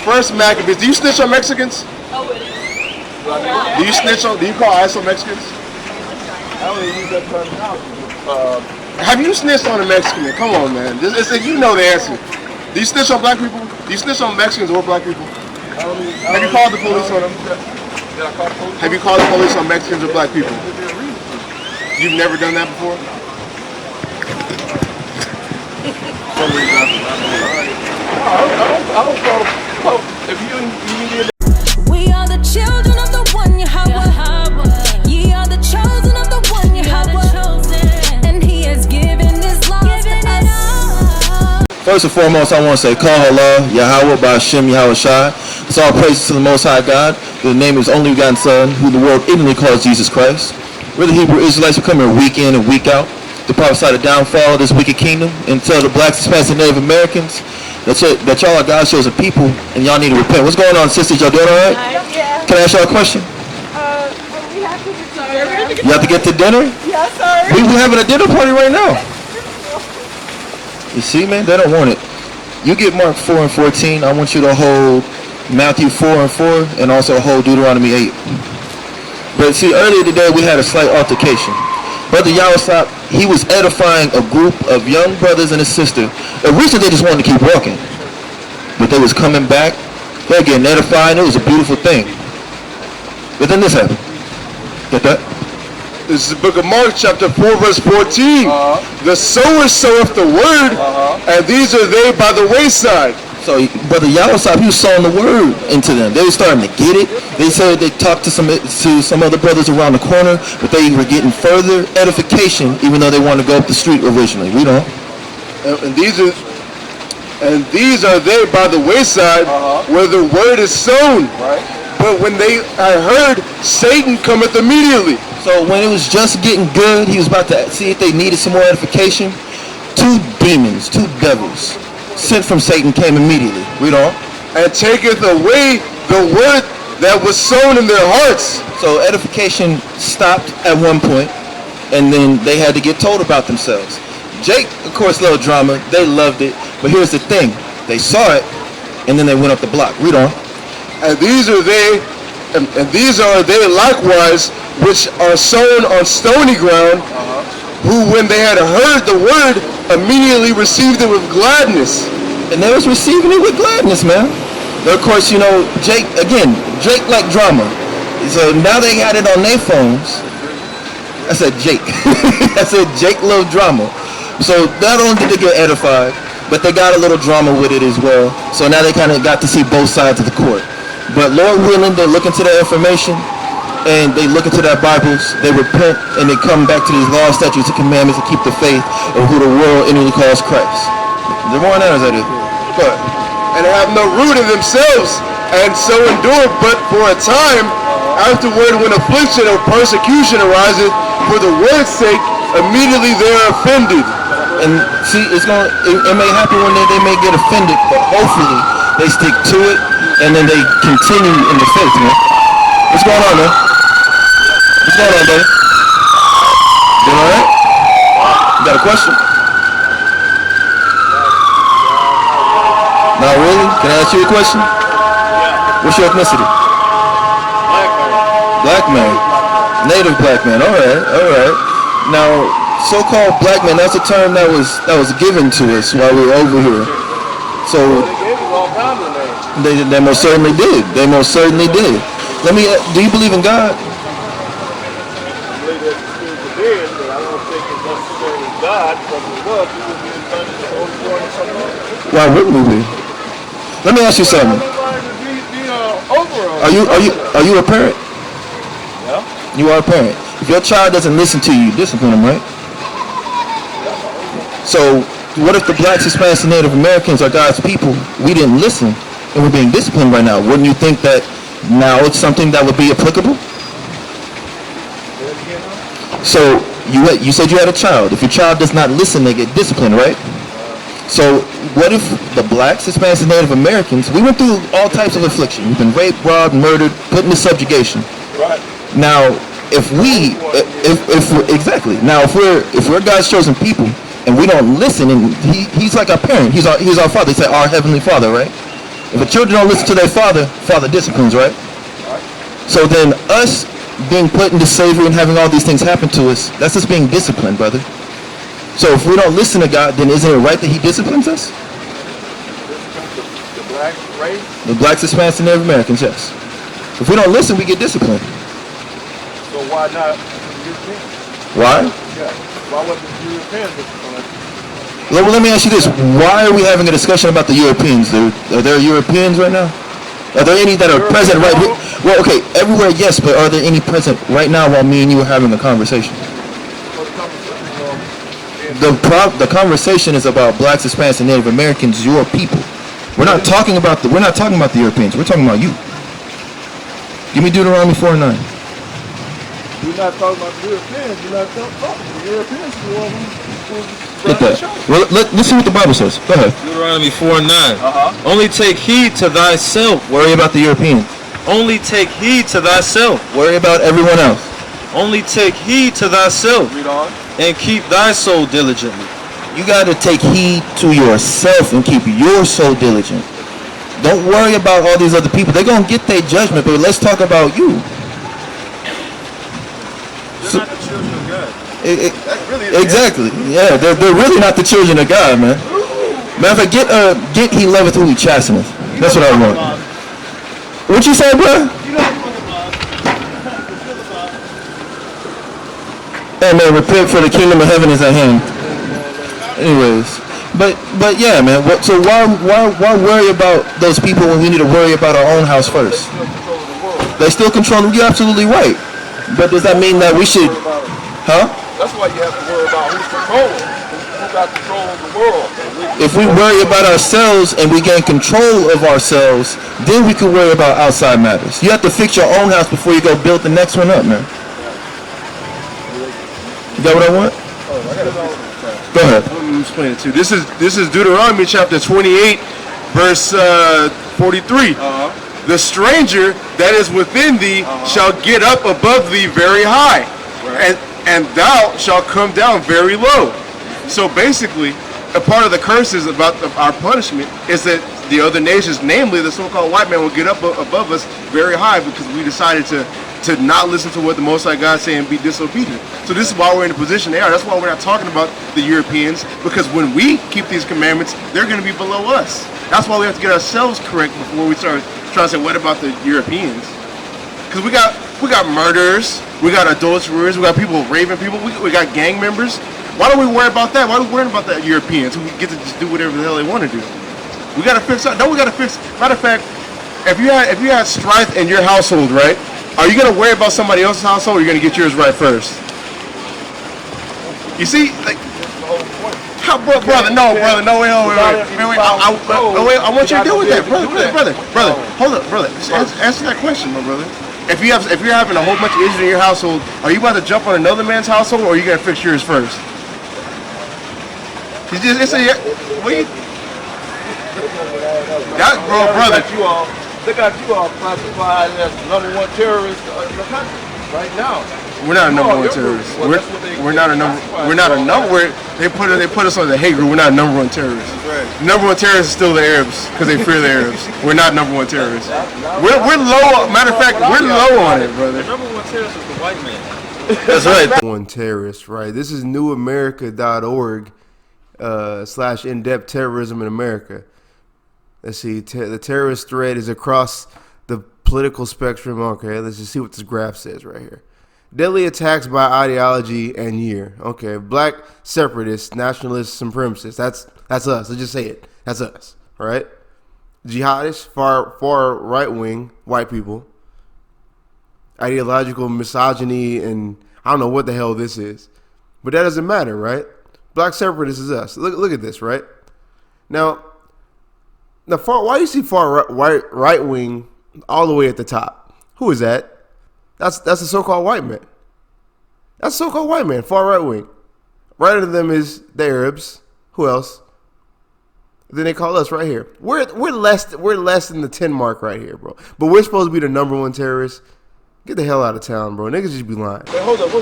First Maccabees. Do you snitch on Mexicans? Do you snitch on? Do you call ISO Mexicans? I don't even use that terminology. Have you snitched on a Mexican? Man? Come on, man. You know the answer. Do you snitch on black people? Do you snitch on Mexicans or black people? Have you called the police on them? Have you called the police on Mexicans or black people? You've never done that before? I don't call if you did. We are the children of the one Yahweh. Ye are the chosen of the one Yahweh. And he has given his laws to us. First and foremost, I want to say, Call Allah, Yahweh, Ba'ashem, Yahweh Shai. It's all praises to the Most High God. The name of his only begotten Son, who the world ignorantly calls Jesus Christ. We're the Hebrew Israelites who come here week in and week out to prophesy the downfall of this wicked kingdom and tell the blacks, Hispanics, and Native Americans that y'all are God's chosen people and y'all need to repent. What's going on, sisters? Y'all doing all right? Yeah. Can I ask y'all a question? We have to get to You have to get to dinner? Yes, sir. We having a dinner party right now. You see, man, they don't want it. You get Mark 4 and 14. I want you to hold Matthew 4 and 4 and also hold Deuteronomy 8. But see, earlier today we had a slight altercation. Brother Yawasop, he was edifying a group of young brothers and a sister. Originally they just wanted to keep walking. But they was coming back. They're getting edified. It was a beautiful thing. But then this happened. Get that? This is the book of Mark, chapter 4, verse 14. The sower soweth the word, and these are they by the wayside. So Brother Yawasop, he was sowing the word into them. They were starting to get it. They said they talked to some other brothers around the corner, but they were getting further edification, even though they wanted to go up the street originally. We don't. And these are they by the wayside, where the word is sown. Right. But when they heard, Satan cometh immediately. So when it was just getting good, he was about to see if they needed some more edification. Two demons, two devils, sent from Satan came immediately. Read on. And taketh away the word that was sown in their hearts. So edification stopped at one point, and then they had to get told about themselves. Jake, of course, little drama. They loved it. But here's the thing. They saw it, and then they went up the block. Read on. And these are they likewise, which are sown on stony ground, who when they had heard the word, immediately received it with gladness. And they was receiving it with gladness, man. But of course, you know, Jake like drama. So now they got it on their phones. I said Jake. I said Jake love drama. So not only did they get edified, but they got a little drama with it as well. So now they kind of got to see both sides of the court. But Lord willing, they look into that information, and they look into that Bibles, they repent, and they come back to these laws, statutes, and commandments to keep the faith of who the world inwardly calls Christ. Is there more on that, or is that it? But, and have no root in themselves, and so endure but for a time. Afterward, when affliction or persecution arises for the word's sake, immediately they are offended. And see, it may happen one day they may get offended, but hopefully they stick to it, and then they continue in the faith, man. What's going on, man? What's going on, buddy? Doing all right? You got a question? Not really? Can I ask you a question? What's your ethnicity? Black man. Native black man. All right. Now, so-called black man, that's a term that was given to us while we were over here. So they most certainly did. They most certainly did. Let me. Do you believe in God? I believe that the spirit is but I don't think it's necessarily God, because it was, we would be punished the Holy Spirit or something. Why wouldn't we be? Let me ask you something. Are you a parent? Yeah. You are a parent. If your child doesn't listen to you, discipline them, right? So what if the blacks, Hispanics, and Native Americans are God's people? We didn't listen, and we're being disciplined right now. Wouldn't you think that now it's something that would be applicable? So you said you had a child. If your child does not listen, they get disciplined, right? So what if the blacks, Hispanics, and Native Americans, we went through all types of affliction. We've been raped, robbed, murdered, put into subjugation. Right. Now, if we're God's chosen people and we don't listen, and he's like our parent, he's our father. He said our heavenly Father, right? If the children don't listen to their father, father disciplines, right? So then us being put into slavery and having all these things happen to us, that's us being disciplined, brother. So if we don't listen to God, then isn't it right that he disciplines us? The black race? The blacks, Hispanics, and Native Americans, yes. If we don't listen, we get disciplined. So why not Europeans? Why? Yeah. Why wasn't the Europeans disciplined? Well, let me ask you this. Why are we having a discussion about the Europeans, dude? Are there Europeans right now? Are there any that are present right here? Well, okay, everywhere, yes, but are there any present right now while me and you are having a conversation? The conversation is about blacks, Hispanics, and Native Americans, your people. We're not talking about the Europeans. We're talking about you. Give me Deuteronomy 4:9. We're not talking about the Europeans. We're not talking about the Europeans. Get that. Well, let's see what the Bible says. Go ahead. Deuteronomy 4:9. Only take heed to thyself. Worry about the Europeans. Only take heed to thyself. Worry about everyone else. Only take heed to thyself. Read on. And keep thy soul diligently. You got to take heed to yourself and keep your soul diligent. Don't worry about all these other people. They're going to get their judgment, but let's talk about you. They're not the children of God. That's really Exactly. Yeah, they're really not the children of God, man. Matter of fact, get he loveth who he chasteneth. That's what I want. What you say, bro? Hey man, repent for the kingdom of heaven is at hand. Anyways, but yeah, man. So why worry about those people when we need to worry about our own house first? They still control them. You're absolutely right. But does that mean that we should? Huh? That's why you have to worry about who's controlling. Who got control of the world. If we worry about ourselves and we gain control of ourselves, then we can worry about outside matters. You have to fix your own house before you go build the next one up, man. You got what I want? Go ahead. Let me explain it to you. This is Deuteronomy chapter 28, verse 43. The stranger that is within thee shall get up above thee very high, and thou shalt come down very low. So basically, a part of the curses about our punishment is that the other nations, namely the so-called white man, will get up above us very high because we decided to not listen to what the Most High God say and be disobedient. So this is why we're in the position they are. That's why we're not talking about the Europeans, because when we keep these commandments, they're going to be below us. That's why we have to get ourselves correct before we start trying to say, what about the Europeans? Because we got murderers, we got adulterers, we got people raping people, we got gang members. Why don't we worry about that? Why are we worrying about the Europeans who get to just do whatever the hell they want to do? We got to fix that. No, we got to fix. Matter of fact, if you had strife in your household, right? Are you gonna worry about somebody else's household, or are you gonna get yours right first? You see, like, how, brother, no, wait. I want you to deal with that, brother. Hold up, brother. Answer that question, my brother. If you're having a whole bunch of issues in your household, are you about to jump on another man's household, or are you gonna fix yours first? Brother. They got you all classified as #1 terrorist in the country right now. We're not a #1 terrorist. We're not a number. They put us on the hate group. We're not #1 terrorists. Right. #1 terrorists is still the Arabs because they fear the Arabs. We're not #1 terrorists. We're low. Matter of fact, we're low on it, brother. The #1 terrorist is the white man. That's right. One terrorist, right? This is newamerica.org / in-depth terrorism in America. Let's see, the terrorist threat is across the political spectrum. Okay, let's just see what this graph says right here. Deadly attacks by ideology and year. Okay, black separatists, nationalists, supremacists. That's us. Let's just say it. That's us. All right. Jihadists, far right wing white people. Ideological misogyny, and I don't know what the hell this is, but that doesn't matter, right? Black separatists is us. Look at this, right? Now, why do you see far right wing all the way at the top? Who is that? That's the so-called white man. That's the so-called white man, far right wing. Right under them is the Arabs. Who else? Then they call us right here. We're less than the 10 mark right here, bro. But we're supposed to be the #1 terrorists. Get the hell out of town, bro. Niggas just be lying. Hey, hold up.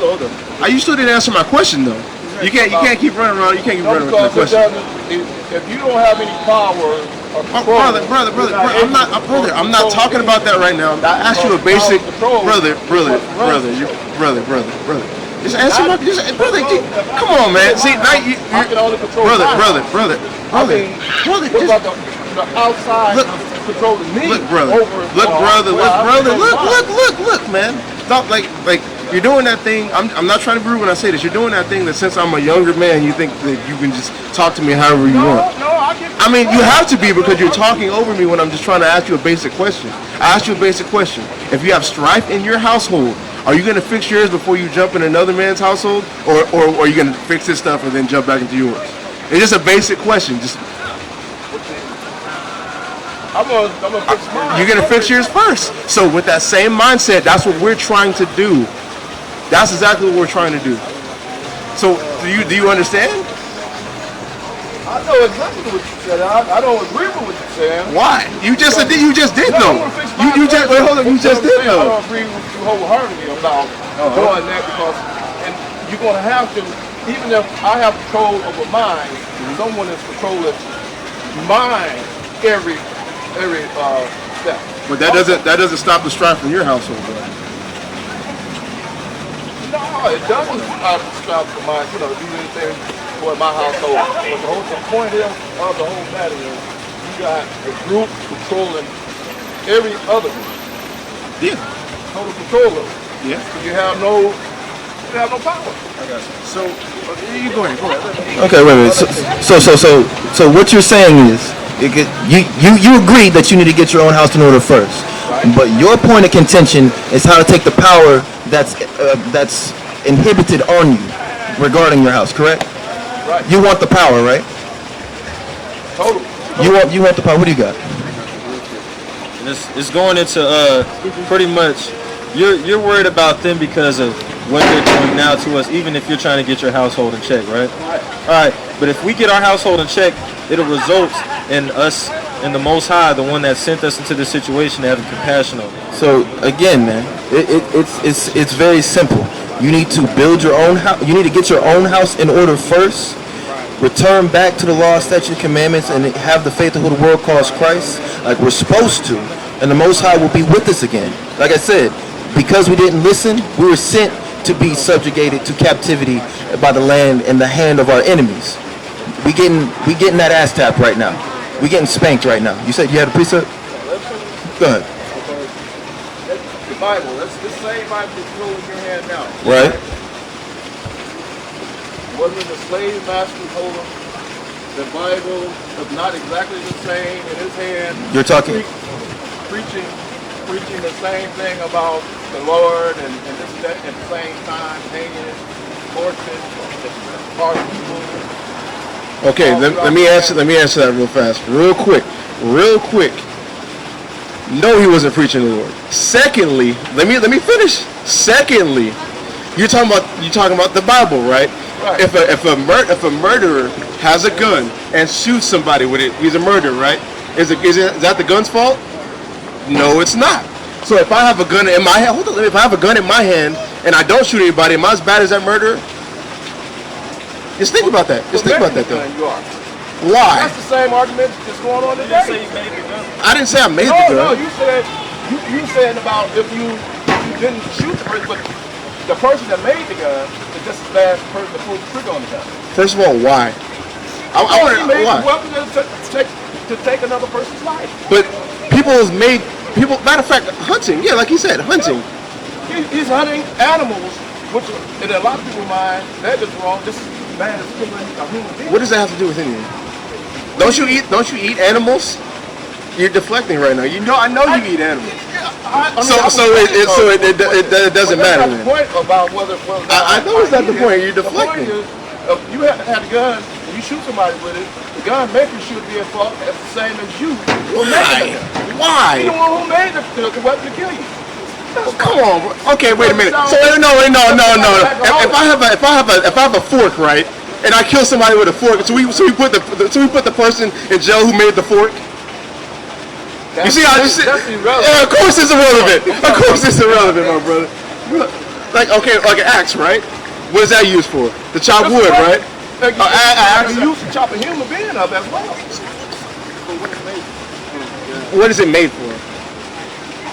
You still didn't answer my question though. You can't keep running around. You can't keep running with the question. If you don't have any power Brother, I'm not talking about that right now. I asked you a basic, brother. Just answer my, brother. Come on, man. See, now you, brother. What about the outside controlling me? Look, brother, man. Stop, like you're doing that thing. I'm not trying to be rude when I say this. You're doing that thing that since I'm a younger man, you think that you can just talk to me however you want. I mean, you have to be because you're talking over me when I'm just trying to ask you a basic question. I asked you a basic question. If you have strife in your household, are you going to fix yours before you jump in another man's household, or are you going to fix his stuff and then jump back into yours? It's just a basic question. Just I'm gonna fix mine. you're going to fix yours first. So with that same mindset, that's what we're trying to do. That's exactly what we're trying to do. So do you understand? I know exactly what you said. I don't agree with what you're saying. Why? You just did though. You just wait, hold on. You just did I though. don't agree with you wholeheartedly about doing that because, and you're gonna have to, even if I have control over mine, someone is controlling mine every step. But that doesn't stop the strife from your household, bro. No, it doesn't stop for mine. Do anything for my household. But the point of the whole matter is you got a group controlling every other group. Yeah. Total control of it. Yeah. So you have no power. I got you. So you go ahead. Okay, wait. So what you're saying is, you agree that you need to get your own house in order first, right. But your point of contention is how to take the power that's inhibited on you regarding your house, correct? Right. You want the power, right? Total. You want the power. What do you got? It's going into pretty much you're worried about them because of what they're doing now to us, even if you're trying to get your household in check, right? All right. But if we get our household in check, it'll result in us and the Most High, the one that sent us into this situation, having compassion on us. So again, man, it's very simple. You need to build your own house. You need to get your own house in order first. Return back to the law, statutes, and commandments, and have the faith of who the world calls Christ, like we're supposed to. And the Most High will be with us again. Like I said, because we didn't listen, we were sent to be subjugated to captivity by the land and the hand of our enemies. We getting that ass tapped right now. We getting spanked right now. You said you had a precept? Go ahead. The Bible. That's the same Bible that you hold in your hand now. Right. Wasn't the slave master holding the Bible was not exactly the same in his hand? You're talking preaching the same thing about the Lord and this, that, at the same time hanging, tortured, hard people. Okay, let me answer that real fast, real quick. No, he wasn't preaching the Lord. Secondly, let me finish. Secondly, you're talking about the Bible, right? Right. If a murderer has a gun and shoots somebody with it, he's a murderer, right? Is that the gun's fault? No, it's not. So if I have a gun in my hand, if I have a gun in my hand and I don't shoot anybody, am I as bad as that murderer? Just think about that. Just think about that, though. You are. Why? That's the same argument that's going on today. I didn't say I made the gun. No, you said about if you didn't shoot the person, but the person that made the gun is just as bad as the person that pulled the trigger on the gun. First of all, why? I want to know why. He made the weapon to take another person's life. But matter of fact, hunting. Yeah, like he said, hunting. He's hunting animals, which in a lot of people's mind, that is wrong. This is bad as killing a human being. What does that have to do with anything? Don't you eat animals? You're deflecting right now. I know you eat animals. It doesn't matter. That's not the point about whether I know it's not the point. You're deflecting. The point is, if you had a gun and you shoot somebody with it, the gun maker should be at fault as the same as you. Why? You're the one who made the weapon to kill you. Oh, come on. Okay, wait a minute. So no. If I have a fork, right, and I kill somebody with a fork, so we put the person in jail who made the fork. You see how this is? Yeah, of course it's irrelevant. Of course it's irrelevant, my brother. Like an axe, right? What is that used for? To chop wood, right? You used to chop a human being up as well. what is it made for?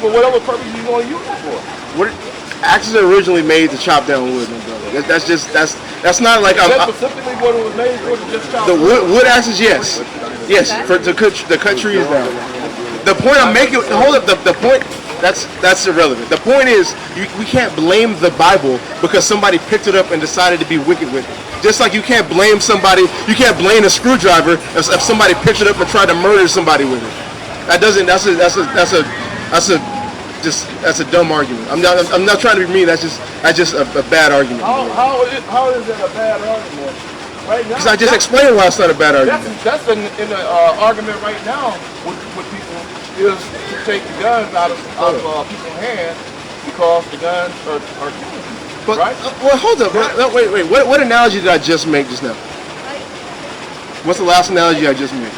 For whatever purpose you want to use it for. What axes are originally made to chop down wood, my brother. That's not like Is that specifically what it was made for? To just chop the wood axes, yes, to cut trees down. The point I'm making, hold up, the point. That's irrelevant. The point is, we can't blame the Bible because somebody picked it up and decided to be wicked with it. Just like you can't blame somebody, you can't blame a screwdriver if somebody picked it up and tried to murder somebody with it. That doesn't. That's a dumb argument. I'm not trying to be mean. That's just a bad argument. How is that a bad argument? Right now, because I just explained why it's not a bad argument. That's in the argument right now with people is to take the guns out of people's hands because the guns are killing people. But, right? Well, hold up. Wait. What analogy did I just make just now? What's the last analogy I just made?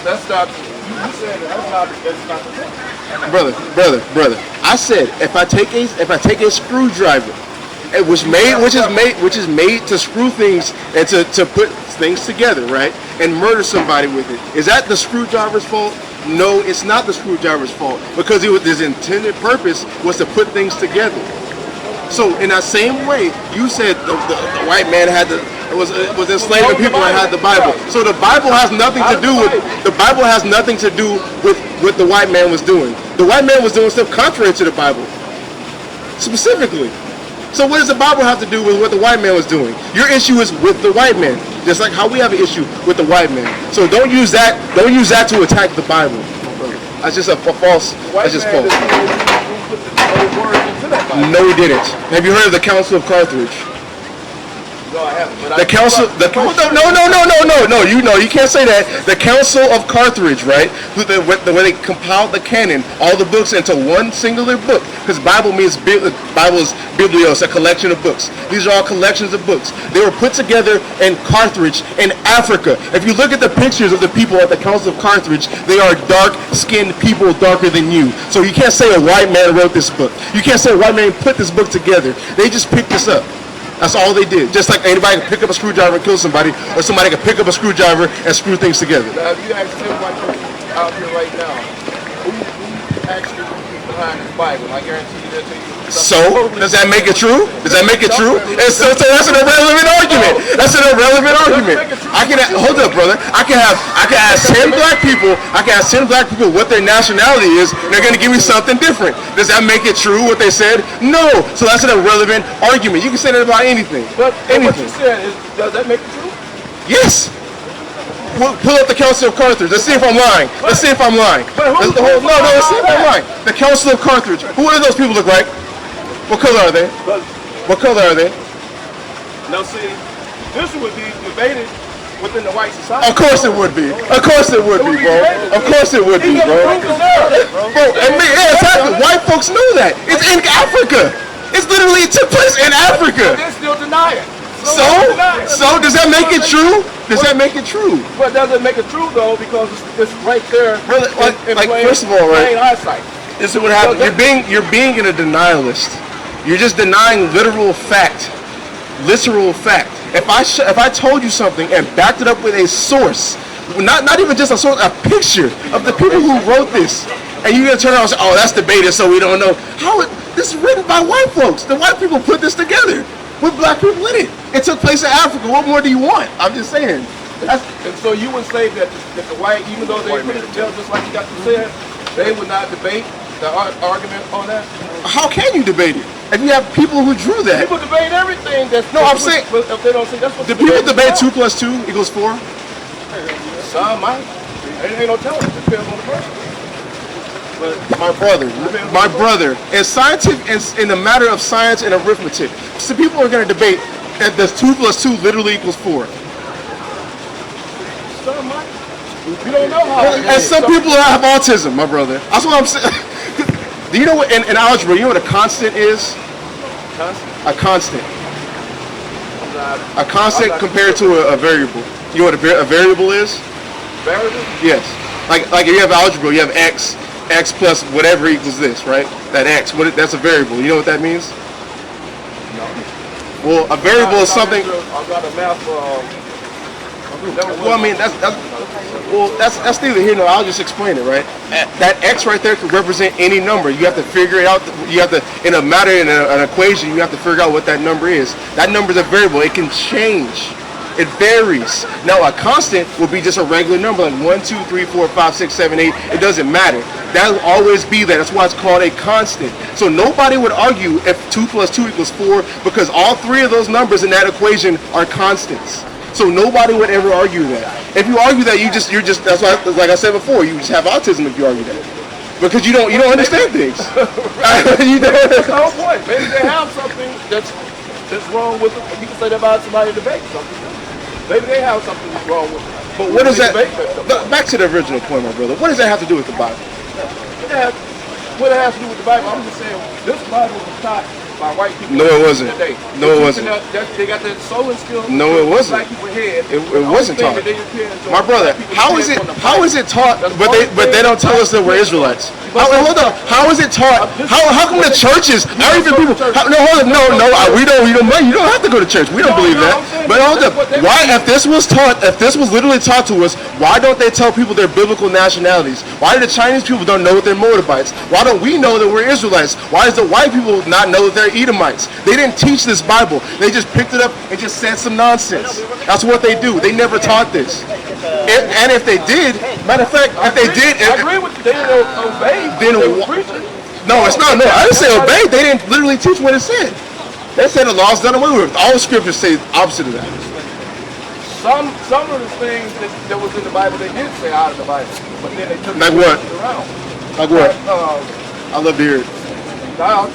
That's not. You said that's not the thing. Brother. I said if I take a screwdriver, which is made to screw things and to put things together, right? And murder somebody with it. Is that the screwdriver's fault? No, it's not the screwdriver's fault because his intended purpose was to put things together. So in that same way, you said the white man was enslaving people and had the Bible. So the Bible has nothing to do with what the white man was doing. The white man was doing stuff contrary to the Bible, specifically. So what does the Bible have to do with what the white man was doing? Your issue is with the white man, just like how we have an issue with the white man. So don't use that to attack the Bible. That's just a false. That's just false. No, he didn't. Have you heard of the Council of Carthage? No, I haven't. The council. No. You can't say that. The Council of Carthage, right? When they compiled the canon, all the books into one singular book, because Bible is biblios, a collection of books. These are all collections of books. They were put together in Carthage, in Africa. If you look at the pictures of the people at the Council of Carthage, they are dark-skinned people, darker than you. So you can't say a white man wrote this book. You can't say a white man put this book together. They just picked this up. That's all they did. Just like anybody can pick up a screwdriver and kill somebody, or somebody can pick up a screwdriver and screw things together. Now, if you ask 10 white people out here right now, who actually is behind this Bible? I guarantee you they'll tell you. So, does that make it true? Does that make it true? And so that's an irrelevant argument. That's an irrelevant argument. Hold up, brother. I can ask 10 black people. I can ask 10 black people what their nationality is, and they're going to give me something different. Does that make it true what they said? No. So that's an irrelevant argument. You can say that about anything. But what you said does that make it true? Yes. Pull up the Council of Carthage. Let's see if I'm lying. Let's see if I'm lying. Let's see if I'm lying. The Council of Carthage. Who do those people look like? What color are they? What color are they? Now see, this would be debated within the white society. Of course it would be. Of course it would be, bro. Of course it would be, bro. Bro, exactly. White folks know that. It's in Africa. It took place in Africa. They still deny it. So does that make it true? Does that make it true? But does it make it true though? Because it's right there. Like first of all, right? This is what happens. You're being a denialist. You're just denying literal fact. Literal fact. If I told you something and backed it up with a source, not even just a source, a picture of the people who wrote this, and you're gonna turn around and say, "Oh, that's debated, so we don't know." This is written by white folks. The white people put this together with black people in it. It took place in Africa. What more do you want? I'm just saying. And so you would say that the white, even though they put it together just like you got to say, they would not debate the argument on that? How can you debate it? If you have people who drew that. People debate everything. I'm saying. If they don't say that's what do people debate 2 + 2 = 4? Some might. Ain't no telling. It depends on the person. But my brother, in the matter of science and arithmetic, some people are going to debate that the 2 + 2 literally = 4. Some might. You don't know how. And some people have autism, my brother. That's what I'm saying. Do you know what in algebra? You know what a constant is? A constant. A constant compared to a variable. You know what a variable is? Variable? Yes. Like if you have algebra, you have x plus whatever equals this, right? That x, that's a variable. You know what that means? No. Well, a variable is something. I got a math. Well, I mean that's Well, that's neither here nor I'll just explain it, right? That X right there could represent any number. You have to figure it out. You have to, in a matter, in an equation, you have to figure out what that number is. That number is a variable. It can change. It varies. Now, a constant would be just a regular number, like 1, 2, 3, 4, 5, 6, 7, 8. It doesn't matter. That'll always be there. That's why it's called a constant. So nobody would argue if 2 plus 2 equals 4 because all three of those numbers in that equation are constants. So nobody would ever argue that. If you argue that, you're just that's why, like I said before, you just have autism if you argue that. Because you don't understand things. You don't. That's the whole point. Maybe they have something that's wrong with them. You can say that about somebody in debate something. Maybe they have something that's wrong with them. But what does that? Back to the original point, my brother. What does that have to do with the Bible? What it has to do with the Bible? I'm just saying this Bible was taught by white people. No, it wasn't. Today. No, it wasn't. They got that sewing skill. No, it wasn't. Black people head. It wasn't taught. My brother, how is it taught? But they don't tell us that we're Israelites. Hold on. How is it taught? How come the churches? Not even people. No, hold on. No. We don't. You don't have to go to church. We don't believe that. But hold up. Why, if this was literally taught to us, why don't they tell people their biblical nationalities? Why do the Chinese people don't know that they're Moabites? Why don't we know that we're Israelites? Why does the white people not know that they're Edomites? They didn't teach this Bible. They just picked it up and just said some nonsense. That's what they do. They never taught this. And if they did, matter of fact, if they did, I agree with you. They didn't obey. Then no, it's not. No, I didn't say obey. They didn't literally teach what it said. They said the law's done away with. All the scriptures say the opposite of that. Some of the things that was in the Bible they did say out of the Bible, but then they took like what? Around. Like what? I love to hear it. Thou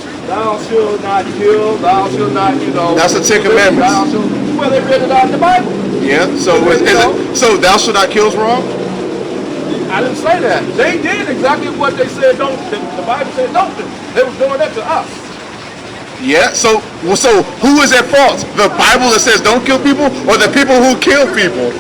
shalt not kill. Thou shalt not, That's the 10 Commandments. Well, they read it out in the Bible. Yeah. So so thou shalt not kill's wrong? I didn't say that. They did exactly what they said don't. The Bible said don't do. They were doing that to us. Yeah. So who is at fault? The Bible that says don't kill people, or the people who kill people?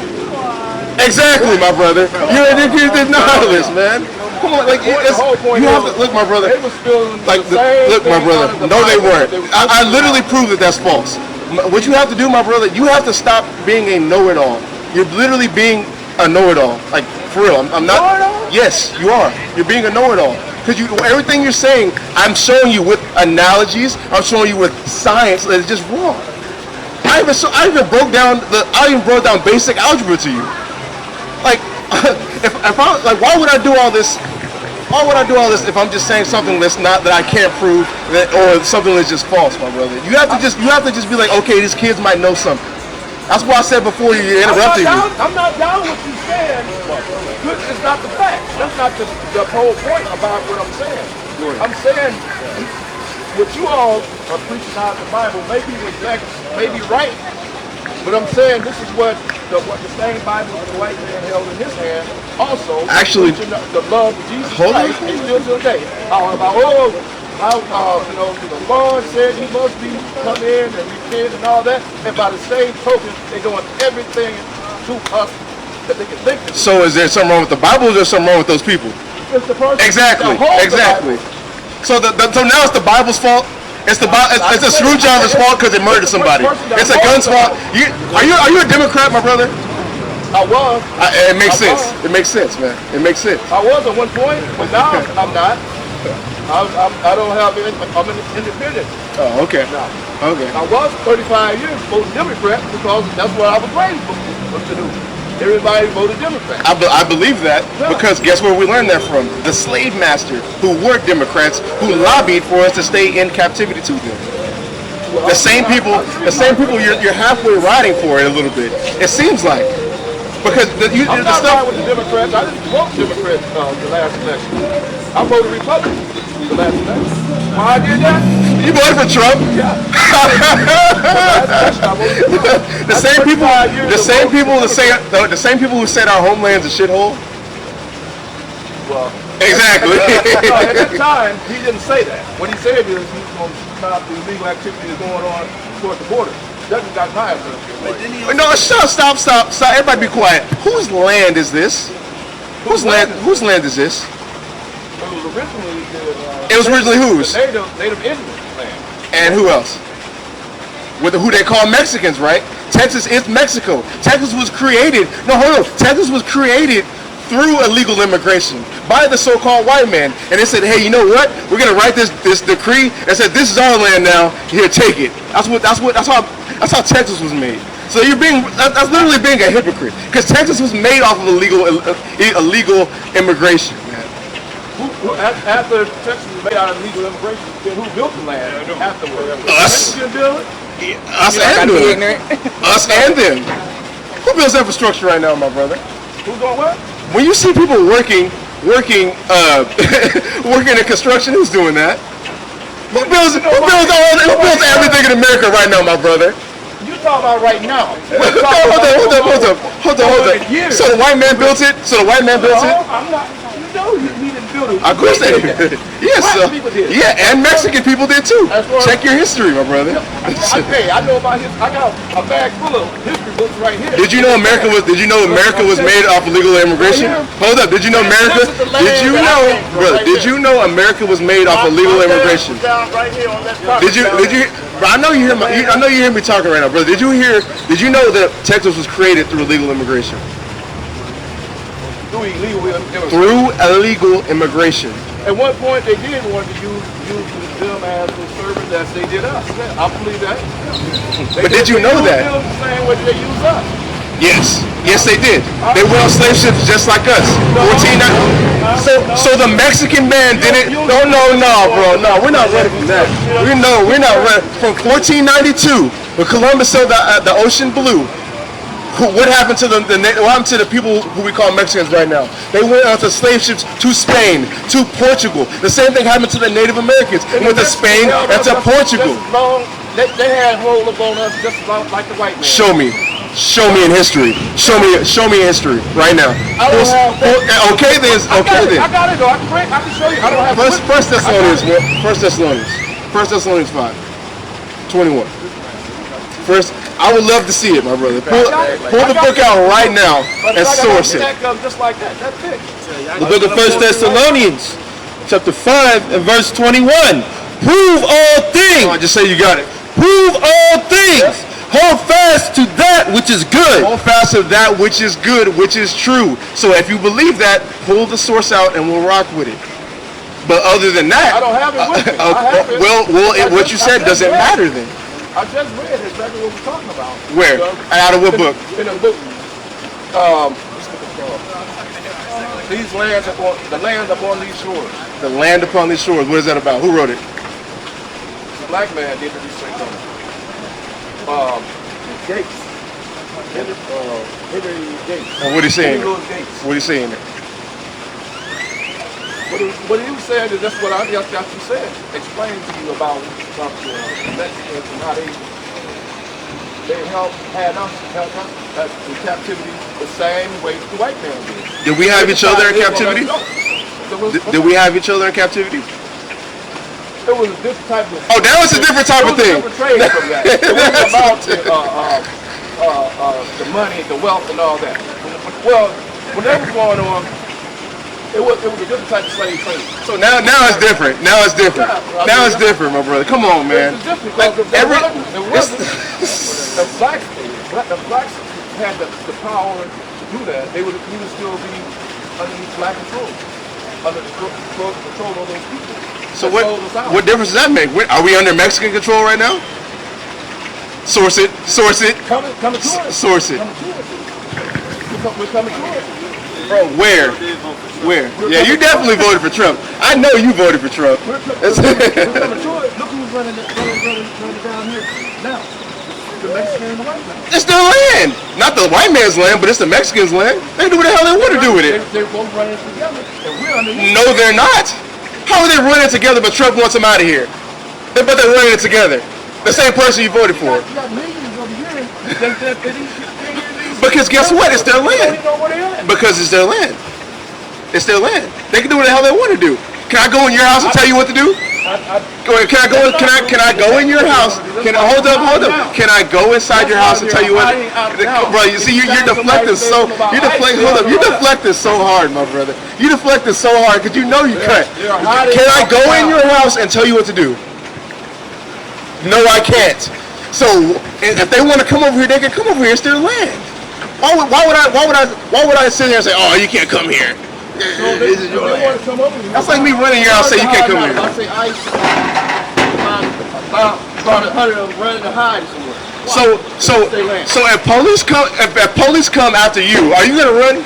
Exactly, my brother. You're a nihilist, man. Come on, like it's, you have to look, my brother. They were still like look, my brother. No, they weren't. I literally proved that that's false. What you have to do, my brother, you have to stop being a know-it-all. You're literally being a know-it-all. Like for real, I'm not. Yes, you are. You're being a know-it-all because everything you're saying, I'm showing you with analogies. I'm showing you with science that is just wrong. I even broke down basic algebra to you. Like, if I like, why would I do all this? Why would I do all this if I'm just saying something that I can't prove or something that's just false, my brother? You have to just be like, okay, these kids might know something. That's why I said before you interrupted me. I'm not down with you saying it's not the fact. That's not the whole point about what I'm saying. I'm saying what you all are preaching out of the Bible may be right. But I'm saying this is what the same Bible that the white man held in his hand also actually the love of Jesus Christ and still to the day. The Lord said he must come in and repent and all that, and by the same token they're doing everything to us that they can think of. So is there something wrong with the Bible, or is there something wrong with those people? It's the person Exactly. So now it's the Bible's fault. It's a screwdriver's fault because it murdered somebody. It's a gun's fault. Are you a Democrat, my brother? I was. It makes sense. It makes sense, man. It makes sense. I was at one point, but now I'm not. I don't have any. I'm an independent. Oh, okay. Now. Okay. I was 35 years voting Democrat because that's what I was raised to do. Everybody voted Democrat. I believe that because guess where we learned that from? The slave master who were Democrats who lobbied for us to stay in captivity to them. The same people you're halfway riding for it a little bit. It seems like. Because I'm not riding with the Democrats. I didn't vote Democrat the last election. I voted Republican the last election. Why I did that? You voted for Trump? Yeah. The same people who said our homeland's a shithole. Well, exactly. At that time, he didn't say that. What he said is he was going to stop the illegal activity that's going on toward the border. That just got time for him. No, stop. Everybody be quiet. Whose land is this? Whose land is this? It was originally whose? Native Indian land. And who else? Who they call Mexicans, right? Texas is Mexico. Texas was created. No, hold on. Texas was created through illegal immigration by the so-called white man, and they said, "Hey, you know what? We're gonna write this decree and said this is our land now. Here, take it." That's how Texas was made. So that's literally being a hypocrite, because Texas was made off of illegal immigration. After Texas was made out of illegal immigration, then who built the land afterwards? Us. Did build it? Us and them. Us and them. Who builds infrastructure right now, my brother? Who's doing what? When you see people working working in construction, who's doing that? Who builds everything in America right now, my brother? You talking about right now? Hold up. So the white man built it? I'm not. You know he didn't build it. Of course they did. Yes, yeah, and Mexican people did too. Check your history, my brother. Hey, I know about his. I got a bag full of history books right here. Did you know America was made off illegal immigration? Hold up. Did you know America? Did you know America was made off illegal immigration? Did you? I know you hear me talking right now, brother. Did you know that Texas was created through illegal immigration? Through illegal immigration. At one point, they did want to use them as the servants as they did us. I believe that. But did you know that? They the same way they use us. Yes, they did. They went on slave ships just like us. So the Mexican man didn't. No, bro. No, we're not ready for that. We're not ready. From 1492, when Columbus sailed the ocean blue, what happened to the people who we call Mexicans right now? They went onto slave ships to Spain, to Portugal. The same thing happened to the Native Americans. They went to Spain and to Portugal. They had hold up on us just like the white man. Show me in history. Show me in history right now. Okay then. I got it though. I can show you. I don't have First Thessalonians 5:21. First, I would love to see it, my brother. Pull the book out right now and source it. Just like that. That's it. The book of 1 Thessalonians, chapter 5 and verse 21. Prove all things. I just say you got it. Prove all things. Hold fast to that which is good. Hold fast to that which is good, which is true. So if you believe that, pull the source out and we'll rock with it. But other than that, I don't have it with me. What you said doesn't matter then. I just read exactly what we're talking about. Where? Out of what book? In a book. These lands the land upon these shores. The land upon these shores. What is that about? Who wrote it? The black man did the research on it. Gates. Henry Gates. And what are you saying? Gates. What are you saying there? What he was saying is that's what I just got you said. Explain to you about the Mexicans and how they had us in captivity the same way the white man did. Did we have each other in captivity? Did we have each other in captivity? It was a different type of. Oh, that was a different type of thing. It was a different trade from that. It wasn't about the money, the wealth, and all that. Well, when that was going on, it was a different type of slave trade. So now it's different. Now it's different, my brother. Come on, man. It's different because the blacks had the power to do that. We would still be underneath black control, under the control of those people. So what difference does that make? Are we under Mexican control right now? Source it. Coming to it. Source it. We're coming to it. Bro, where? Yeah, you definitely voted for Trump. I know you voted for Trump. We're coming to it. Look who's running down here now. The Mexican and the white man. It's their land. Not the white man's land, but it's the Mexican's land. They do what the hell they want to do with it. They're both running together, and we're underneath. No, they're not. How are they running together, but Trump wants them out of here? But they're running it together. The same person you voted for. You got millions over here. Because guess what? It's their land. Because it's their land. It's their land. They can do what the hell they want to do. Can I go in your house and tell you what to do? Can I go in your house? Hold up. Can I go inside your house and tell you what? Bro, you see, you're deflecting so. You're deflecting so hard, my brother. You deflecting so hard because you know you cut. Can I go in your house and tell you what to do? No, I can't. So if they want to come over here, they can come over here. It's their land. Why would I sit there and say, oh, you can't come here? So they want to come over here. That's like me running here and say you can't come here. I say ICE, about 100 of them running to hide somewhere. So if police come after you, are you gonna run?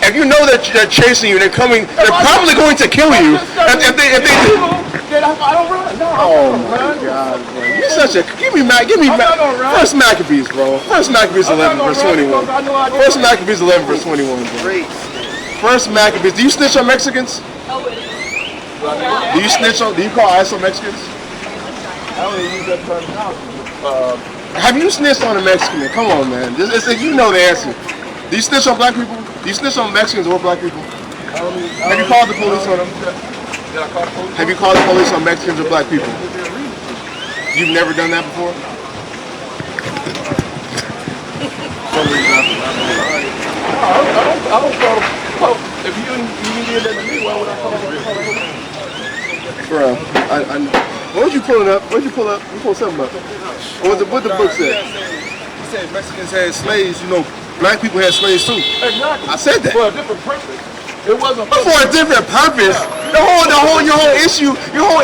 If you know that they're chasing you, they're probably going to kill you. If they do. Then I don't run. No, oh my God, bro! You're such a give me First Maccabees, bro. First Maccabees 11 verse 21. First Maccabees 11 verse 21, bro. First Maccabees. Do you snitch on Mexicans? Do you snitch on? Do you call ISO Mexicans? I don't even use that terminology. Have you snitched on a Mexican? Come on, man. You know the answer. Do you snitch on black people? Do you snitch on Mexicans or black people? Have you called the police on them? Have you called the police on Mexicans or black people? You've never done that before? I don't call them. If you did that to me, why would I call them? Bro, what was you pulling up? What did you pull up? You pulled something up. What the book said? He said Mexicans had slaves, you know, black people had slaves too. Exactly. I said that. For a different purpose. It wasn't for a different purpose. Your whole issue. No.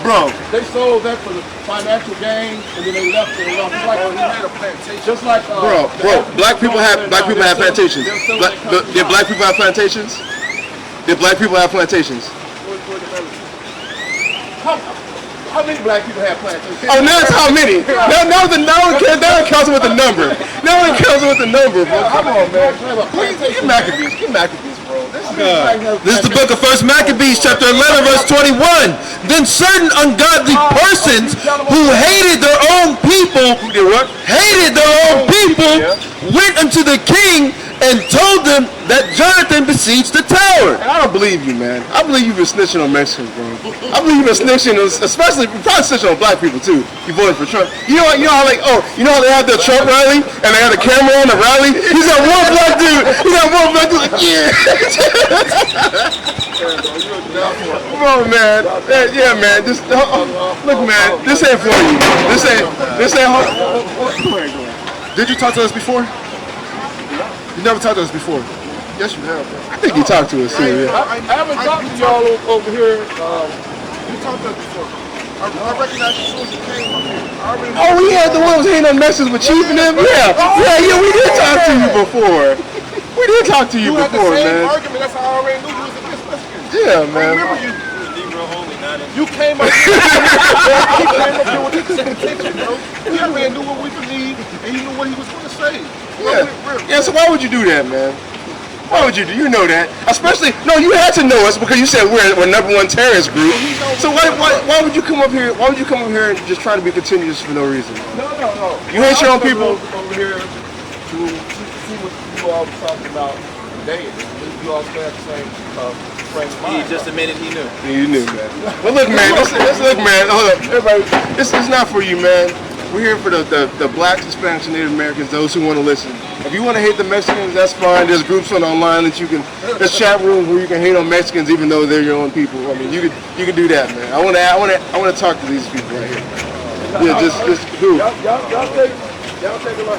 Bro. They sold that for the financial gain, and then they left it alone. Just like when he had a plantation. Just like bro. Black people have plantations. Did black people have plantations? Did black people have plantations? How many black people have plantations? Oh, now it's how many? Now it comes with a number. Now it comes with a number, bro. Come on, man. Get Maccabees, bro. This is the book of First Maccabees, chapter 11, verse 21. Then certain ungodly persons who hated their own people, went unto the king and told them that Jonathan besieged the tower. And I don't believe you, man. I believe you've been snitching on Mexicans, bro. I believe you've been snitching, especially probably snitching on black people too. You voted for Trump. You know how they have the Trump rally and they have the camera on the rally. He's got one black dude. Like, yeah. Bro, man. Yeah, man. Look, man. This ain't for you. This ain't. Did you talk to us before? You never talked to us before. Yes, you have. I think you talked to us too. Yeah. I haven't talked to y'all over here. You talked to us before. I recognize you as soon as you came up here. Oh, we had the one who was hating on Mexicans with Chief and them. Yeah, we did talk to you before. We did talk to you before, man. You had the same argument. That's how I already knew you was against Mexicans. Yeah, man. I remember you. You came up here. He came up here with this intention, bro. He already knew what we believed, and he knew what he was going to say. Yeah, so why would you do that, man? Why would you do? You know that. Especially, no, you had to know us because you said we're #1 terrorist group. So why would you come up here? Why would you come up here and just try to be continuous for no reason? No. You hate your own people? Over here to see what you all were talking about today. You all still have the same frame of mind. He just admitted he knew. You knew, man. Well, look, man. Look, man. Hold up, everybody. This is not for you, man. We're here for the blacks, Hispanics, and Native Americans, those who want to listen. If you want to hate the Mexicans, that's fine. There's groups online that you can, there's chat rooms where you can hate on Mexicans even though they're your own people. I mean, you could do that, man. I want to talk to these people right here. Yeah, just who? Y'all take a look.